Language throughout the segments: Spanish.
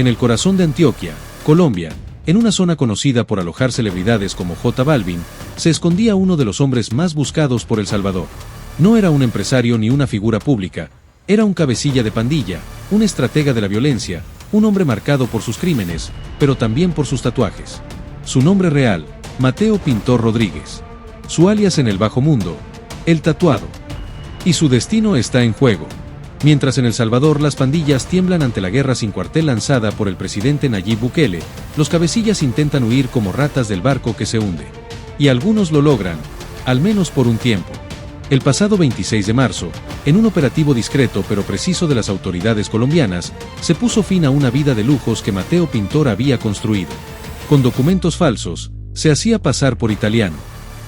En el corazón de Antioquia, Colombia, en una zona conocida por alojar celebridades como J Balvin, se escondía uno de los hombres más buscados por El Salvador. No era un empresario ni una figura pública, era un cabecilla de pandilla, un estratega de la violencia, un hombre marcado por sus crímenes, pero también por sus tatuajes. Su nombre real, Mateo Pintor Rodríguez. Su alias en el bajo mundo, El Tatuado. Y su destino está en juego. Mientras en El Salvador las pandillas tiemblan ante la guerra sin cuartel lanzada por el presidente Nayib Bukele, los cabecillas intentan huir como ratas del barco que se hunde. Y algunos lo logran, al menos por un tiempo. El pasado 26 de marzo, en un operativo discreto pero preciso de las autoridades colombianas, se puso fin a una vida de lujos que Mateo Pintor había construido. Con documentos falsos, se hacía pasar por italiano.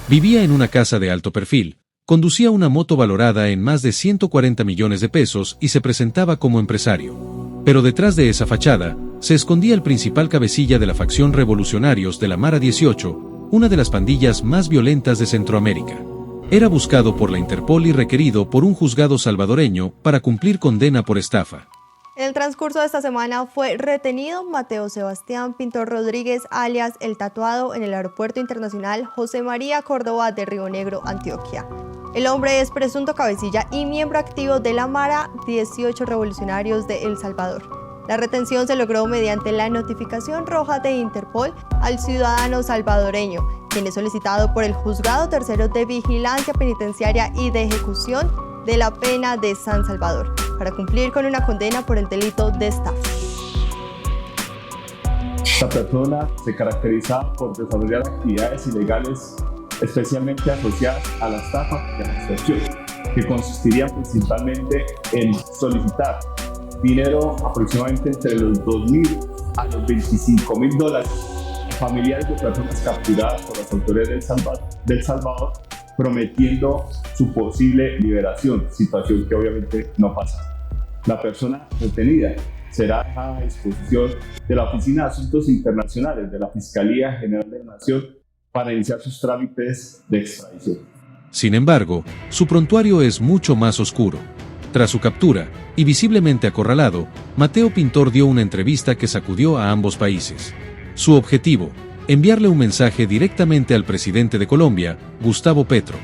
Vivía en una casa de alto perfil, conducía una moto valorada en más de 140 millones de pesos y se presentaba como empresario. Pero detrás de esa fachada, se escondía el principal cabecilla de la facción Revolucionarios de la Mara 18, una de las pandillas más violentas de Centroamérica. Era buscado por la Interpol y requerido por un juzgado salvadoreño para cumplir condena por estafa. En el transcurso de esta semana fue retenido Mateo Sebastián Pintor Rodríguez, alias El Tatuado, en el Aeropuerto Internacional José María Córdoba de Río Negro, Antioquia. El hombre es presunto cabecilla y miembro activo de la Mara 18 Revolucionarios de El Salvador. La retención se logró mediante la notificación roja de Interpol al ciudadano salvadoreño, quien es solicitado por el Juzgado Tercero de Vigilancia Penitenciaria y de Ejecución de la Pena de San Salvador, para cumplir con una condena por el delito de estafa. Esta persona se caracteriza por desarrollar actividades ilegales especialmente asociadas a la estafa y a la extorsión, que consistirían principalmente en solicitar dinero aproximadamente entre los $2.000 a los $25.000 a familiares de personas capturadas por las autoridades del Salvador, prometiendo su posible liberación, situación que obviamente no pasa. La persona detenida será dejada a disposición de la Oficina de Asuntos Internacionales de la Fiscalía General de la Nación para iniciar sus trámites de extradición. Sin embargo, su prontuario es mucho más oscuro. Tras su captura, y visiblemente acorralado, Mateo Pintor dio una entrevista que sacudió a ambos países. Su objetivo: enviarle un mensaje directamente al presidente de Colombia, Gustavo Petro.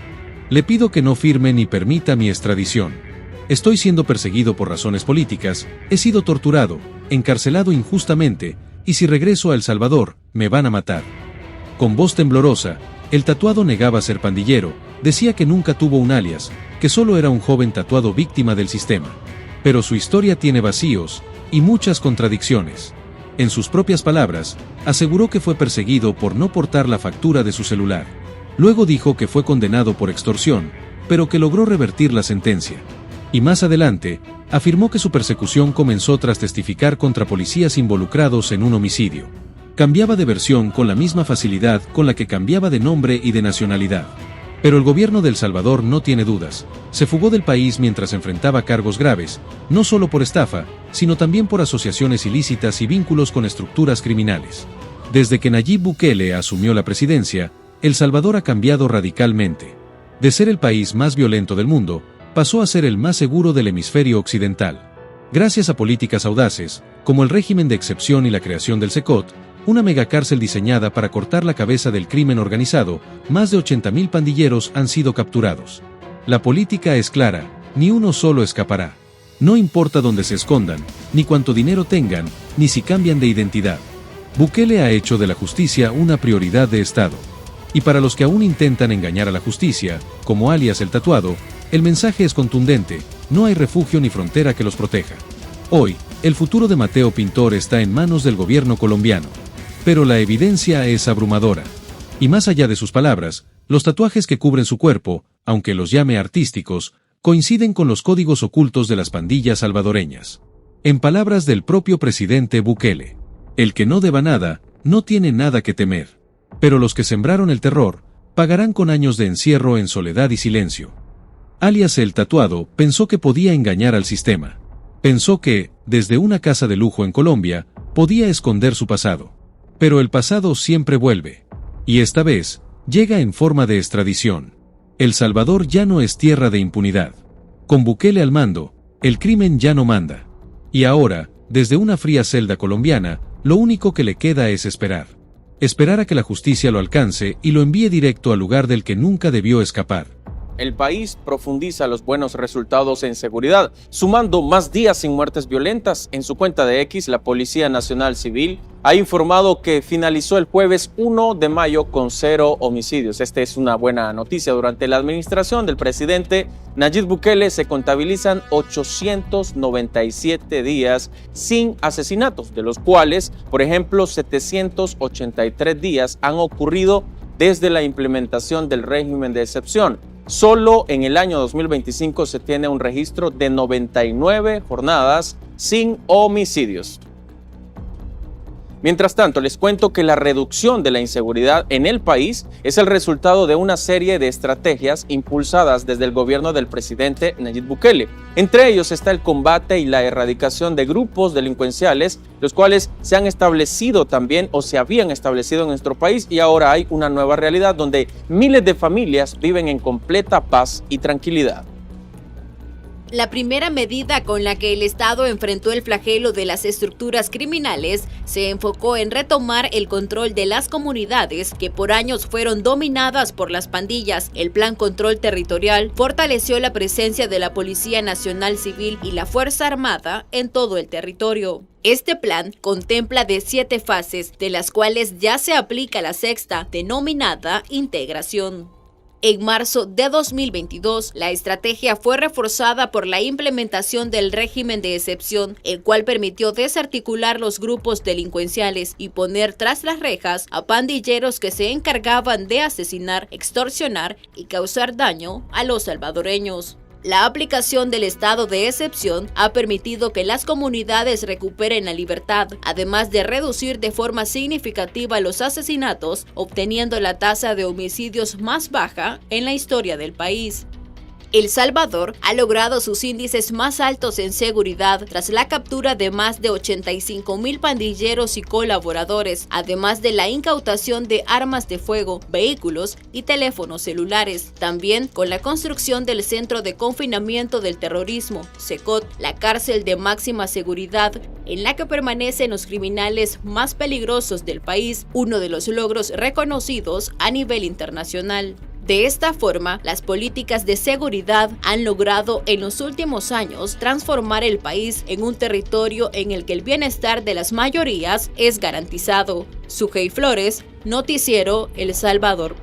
Le pido que no firme ni permita mi extradición. Estoy siendo perseguido por razones políticas, he sido torturado, encarcelado injustamente, y si regreso a El Salvador, me van a matar. Con voz temblorosa, El Tatuado negaba ser pandillero, decía que nunca tuvo un alias, que solo era un joven tatuado víctima del sistema. Pero su historia tiene vacíos y muchas contradicciones. En sus propias palabras, aseguró que fue perseguido por no portar la factura de su celular. Luego dijo que fue condenado por extorsión, pero que logró revertir la sentencia. Y más adelante, afirmó que su persecución comenzó tras testificar contra policías involucrados en un homicidio. Cambiaba de versión con la misma facilidad con la que cambiaba de nombre y de nacionalidad. Pero el gobierno de El Salvador no tiene dudas. Se fugó del país mientras enfrentaba cargos graves, no solo por estafa, sino también por asociaciones ilícitas y vínculos con estructuras criminales. Desde que Nayib Bukele asumió la presidencia, El Salvador ha cambiado radicalmente. De ser el país más violento del mundo, pasó a ser el más seguro del hemisferio occidental. Gracias a políticas audaces, como el régimen de excepción y la creación del SECOT, una megacárcel diseñada para cortar la cabeza del crimen organizado, más de 80.000 pandilleros han sido capturados. La política es clara: ni uno solo escapará. No importa dónde se escondan, ni cuánto dinero tengan, ni si cambian de identidad. Bukele ha hecho de la justicia una prioridad de Estado. Y para los que aún intentan engañar a la justicia, como alias El Tatuado, el mensaje es contundente: no hay refugio ni frontera que los proteja. Hoy, el futuro de Mateo Pintor está en manos del gobierno colombiano. Pero la evidencia es abrumadora. Y más allá de sus palabras, los tatuajes que cubren su cuerpo, aunque los llame artísticos, coinciden con los códigos ocultos de las pandillas salvadoreñas. En palabras del propio presidente Bukele: el que no deba nada, no tiene nada que temer. Pero los que sembraron el terror, pagarán con años de encierro en soledad y silencio. Alias El Tatuado pensó que podía engañar al sistema. Pensó que, desde una casa de lujo en Colombia, podía esconder su pasado. Pero el pasado siempre vuelve. Y esta vez, llega en forma de extradición. El Salvador ya no es tierra de impunidad. Con Bukele al mando, el crimen ya no manda. Y ahora, Desde una fría celda colombiana, lo único que le queda es esperar. Esperar a que la justicia lo alcance y lo envíe directo al lugar del que nunca debió escapar. El país profundiza los buenos resultados en seguridad, sumando más días sin muertes violentas. En su cuenta de X, la Policía Nacional Civil ha informado que finalizó el jueves 1 de mayo con 0 homicidios. Esta es una buena noticia. Durante la administración del presidente Nayib Bukele se contabilizan 897 días sin asesinatos, de los cuales, por ejemplo, 783 días han ocurrido desde la implementación del régimen de excepción. Solo en el año 2025 se tiene un registro de 99 jornadas sin homicidios. Mientras tanto, les cuento que la reducción de la inseguridad en el país es el resultado de una serie de estrategias impulsadas desde el gobierno del presidente Nayib Bukele. Entre ellos está el combate y la erradicación de grupos delincuenciales, los cuales se han establecido también o se habían establecido en nuestro país, y ahora hay una nueva realidad donde miles de familias viven en completa paz y tranquilidad. La primera medida con la que el Estado enfrentó el flagelo de las estructuras criminales se enfocó en retomar el control de las comunidades que por años fueron dominadas por las pandillas. El Plan Control Territorial fortaleció la presencia de la Policía Nacional Civil y la Fuerza Armada en todo el territorio. Este plan contempla de 7 fases, de las cuales ya se aplica la sexta, denominada integración. En marzo de 2022, la estrategia fue reforzada por la implementación del régimen de excepción, el cual permitió desarticular los grupos delincuenciales y poner tras las rejas a pandilleros que se encargaban de asesinar, extorsionar y causar daño a los salvadoreños. La aplicación del estado de excepción ha permitido que las comunidades recuperen la libertad, además de reducir de forma significativa los asesinatos, obteniendo la tasa de homicidios más baja en la historia del país. El Salvador ha logrado sus índices más altos en seguridad tras la captura de más de 85,000 pandilleros y colaboradores, además de la incautación de armas de fuego, vehículos y teléfonos celulares. También con la construcción del Centro de Confinamiento del Terrorismo, CECOT, la cárcel de máxima seguridad en la que permanecen los criminales más peligrosos del país, uno de los logros reconocidos a nivel internacional. De esta forma, las políticas de seguridad han logrado en los últimos años transformar el país en un territorio en el que el bienestar de las mayorías es garantizado. Sujei Flores, Noticiero El Salvador.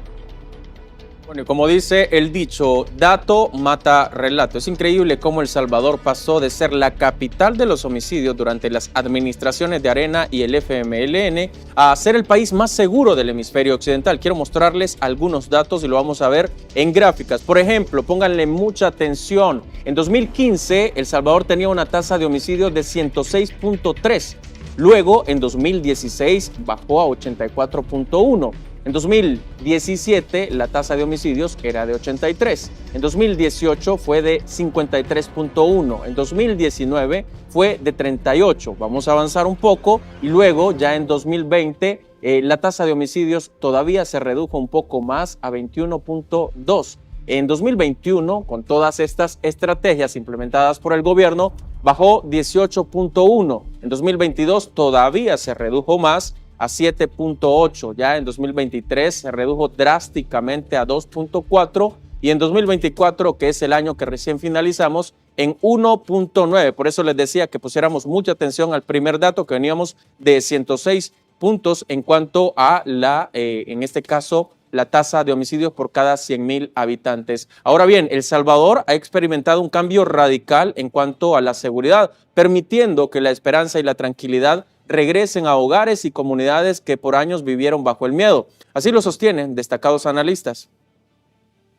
Bueno, y como dice el dicho, dato mata relato. Es increíble cómo El Salvador pasó de ser la capital de los homicidios durante las administraciones de Arena y el FMLN a ser el país más seguro del hemisferio occidental. Quiero mostrarles algunos datos y lo vamos a ver en gráficas. Por ejemplo, pónganle mucha atención. En 2015, El Salvador tenía una tasa de homicidios de 106.3. Luego, en 2016, bajó a 84.1. En 2017 la tasa de homicidios era de 83, en 2018 fue de 53.1, en 2019 fue de 38, vamos a avanzar un poco y luego ya en 2020 la tasa de homicidios todavía se redujo un poco más a 21.2. En 2021, con todas estas estrategias implementadas por el gobierno, bajó 18.1, en 2022 todavía se redujo más a 7.8, ya en 2023 se redujo drásticamente a 2.4 y en 2024, que es el año que recién finalizamos, en 1.9. Por eso les decía que pusiéramos mucha atención al primer dato, que veníamos de 106 puntos en cuanto a en este caso, la tasa de homicidios por cada 100,000 habitantes. Ahora bien, El Salvador ha experimentado un cambio radical en cuanto a la seguridad, permitiendo que la esperanza y la tranquilidad regresen a hogares y comunidades que por años vivieron bajo el miedo. Así lo sostienen destacados analistas.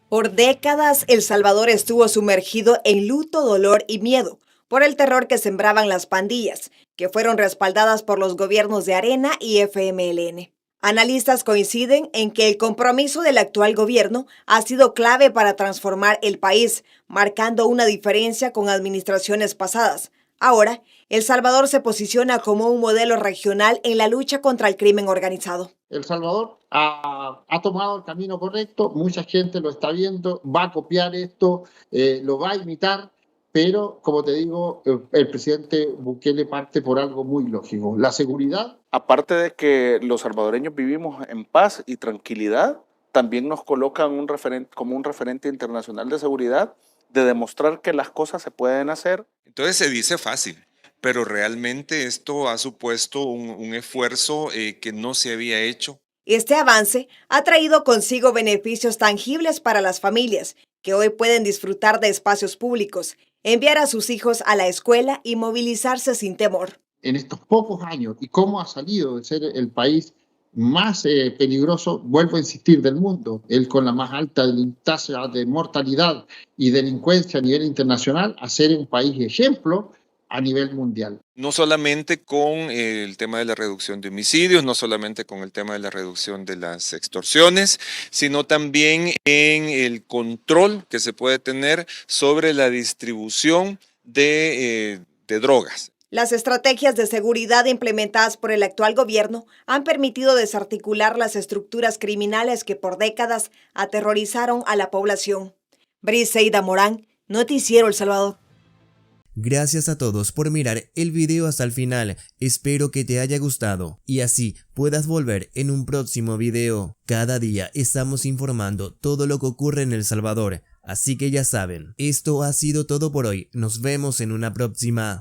Por décadas, El Salvador estuvo sumergido en luto, dolor y miedo por el terror que sembraban las pandillas, que fueron respaldadas por los gobiernos de Arena y FMLN. Analistas coinciden en que el compromiso del actual gobierno ha sido clave para transformar el país, marcando una diferencia con administraciones pasadas. Ahora, El Salvador se posiciona como un modelo regional en la lucha contra el crimen organizado. El Salvador ha tomado el camino correcto, mucha gente lo está viendo, va a copiar esto, lo va a imitar, pero como te digo, el presidente Bukele parte por algo muy lógico, la seguridad. Aparte de que los salvadoreños vivimos en paz y tranquilidad, también nos colocan como un referente internacional de seguridad, de demostrar que las cosas se pueden hacer. Entonces se dice fácil, pero realmente esto ha supuesto un esfuerzo que no se había hecho. Este avance ha traído consigo beneficios tangibles para las familias, que hoy pueden disfrutar de espacios públicos, enviar a sus hijos a la escuela y movilizarse sin temor. En estos pocos años y cómo ha salido de ser el país más peligroso, vuelvo a insistir, del mundo, el con la más alta tasa de mortalidad y delincuencia a nivel internacional, a ser un país ejemplo a nivel mundial. No solamente con el tema de la reducción de homicidios, no solamente con el tema de la reducción de las extorsiones, sino también en el control que se puede tener sobre la distribución de drogas. Las estrategias de seguridad implementadas por el actual gobierno han permitido desarticular las estructuras criminales que por décadas aterrorizaron a la población. Briseida Morán, Noticiero El Salvador. Gracias a todos por mirar el video hasta el final, espero que te haya gustado y así puedas volver en un próximo video. Cada día estamos informando todo lo que ocurre en El Salvador, así que ya saben, esto ha sido todo por hoy, nos vemos en una próxima.